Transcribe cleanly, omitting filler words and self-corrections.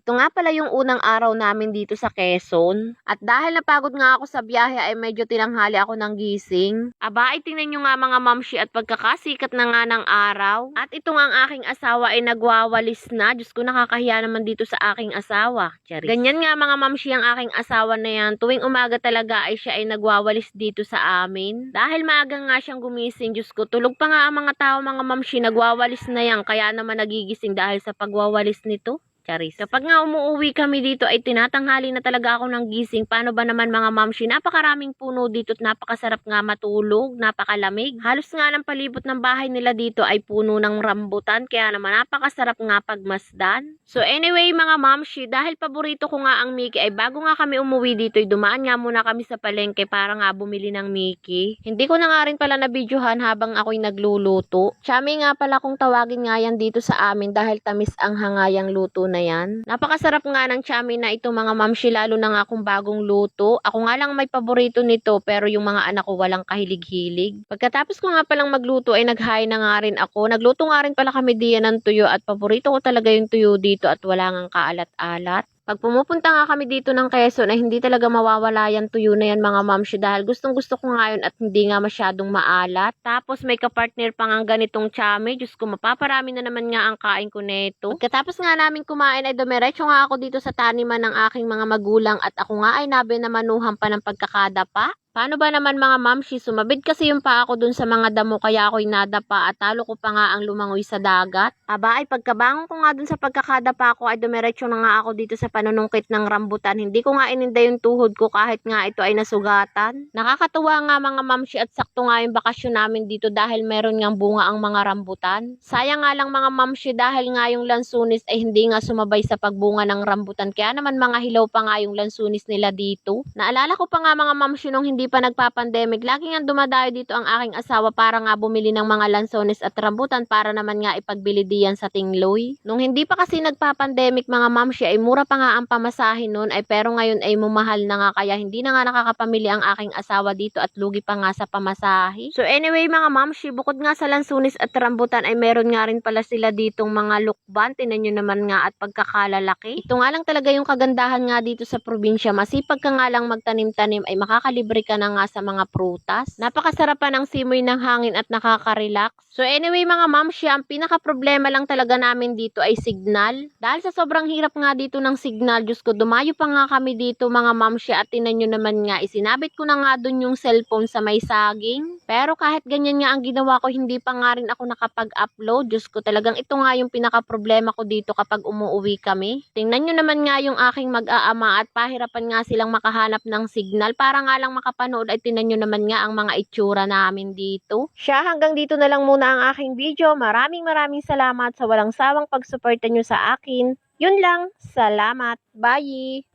Ito nga pala yung unang araw namin dito sa Quezon. At dahil napagod nga ako sa biyahe ay medyo tinanghali ako ng gising. Aba, ay tingnan nyo nga mga mamshi at pagkakasikat na nga ng araw. At ito nga ang aking asawa ay nagwawalis na. Diyos ko, nakakahiya naman dito sa aking asawa. Charis. Ganyan nga mga mamshi ang aking asawa na yan. Tuwing umaga talaga ay siya ay nagwawalis dito sa amin. Dahil maaga nga siyang gumising, Diyos ko, tulog pa nga ang mga tao mga mamshi, nagwawalis na yan. Kaya naman nagigising dahil sa pagwawalis nito. Charis. Kapag nga umuwi kami dito ay tinatanghali na talaga ako ng gising. Paano ba naman mga mamshi? Napakaraming puno dito at napakasarap nga matulog, napakalamig. Halos nga ng palibot ng bahay nila dito ay puno ng rambutan. Kaya naman napakasarap nga pagmasdan. So anyway mga mamshi, dahil paborito ko nga ang Mickey ay bago nga kami umuwi dito ay dumaan nga muna kami sa palengke para nga bumili ng Mickey. Hindi ko na nga rin pala nabidyohan habang ako'y nagluluto. Chami nga pala kung tawagin nga yan dito sa amin dahil tamis ang hangayang luto na yan. Napakasarap nga ng chami na ito mga mamshi, lalo na nga kung bagong luto. Ako nga lang may paborito nito pero yung mga anak ko walang kahilig-hilig. Pagkatapos ko nga palang magluto ay naghain na nga rin ako. Nagluto nga rin pala kami diyan ng tuyo at paborito ko talaga yung tuyo dito at wala ngang kaalat-alat. Pag pumupunta nga kami dito ng Quezon ay hindi talaga mawawala yan tuyo na yan mga mamshi dahil gustong gusto ko nga yun at hindi nga masyadong maalat. Tapos may kapartner pa nga ganitong chami. Diyos ko, mapaparami na naman nga ang kain ko neto. Pagkatapos nga namin kumain ay dumiretso nga ako dito sa taniman ng aking mga magulang at ako nga ay nabinamanuhan pa ng pagkakadapa. Paano ba naman mga mamshi, sumabid kasi yung paa ko dun sa mga damo kaya ako'y nadapa at talo ko pa nga ang lumangoy sa dagat. Aba ay pagkabangon ko nga dun sa pagkakadapa ko ay dumiretso na nga ako dito sa panunungkit ng rambutan. Hindi ko nga ininda yung tuhod ko kahit nga ito ay nasugatan. Nakakatuwa nga mga mamshi at sakto nga yung bakasyon namin dito dahil meron ngang bunga ang mga rambutan. Sayang nga lang mga mamshi dahil nga yung lansunis ay hindi nga sumabay sa pagbunga ng rambutan. Kaya naman mga hilaw pa nga yung lansunis nila dito. Naalala ko pa nga mga mamshi nung hindi pa nagpa-pandemic, lagi nga dumadayo dito ang aking asawa para nga bumili ng mga lansones at rambutan para naman nga ipagbili diyan sa Tingloy. Nung hindi pa kasi nagpa-pandemic mga mamshi ay mura pa nga ang pamasahe noon ay pero ngayon ay mumahal na nga kaya hindi na nga nakakapamili ang aking asawa dito at lugi pa nga sa pamasahe. So anyway mga mamshi, bukod nga sa lansones at rambutan ay meron nga rin pala sila ditong mga lukban. Tinan nyo naman nga at pagkakalalaki. Ito nga lang talaga yung kagandahan nga dito sa probinsya. Masipag ka nga lang magtanim-tanim ay makakalibre ka na nga sa mga prutas. Napakasarap pa ng simoy ng hangin at nakaka-relax. So anyway mga mamshi, ang pinaka-problema lang talaga namin dito ay signal. Dahil sa sobrang hirap nga dito ng signal, Diyos ko, dumayo pa nga kami dito mga mamshi at tinan nyo naman nga, isinabit ko na nga dun yung cellphone sa may saging. Pero kahit ganyan nga ang ginawa ko, hindi pa nga rin ako nakapag-upload. Diyos ko, talagang ito nga yung pinaka-problema ko dito kapag umuwi kami. Tingnan nyo naman nga yung aking mag-aama at pahirapan nga silang makahanap ng signal para nga lang makapanood ay tinan nyo naman nga ang mga itsura namin dito. Siya, hanggang dito na lang muna ang aking video. Maraming salamat sa walang sawang pagsuporta nyo sa akin. Yun lang. Salamat. Bye!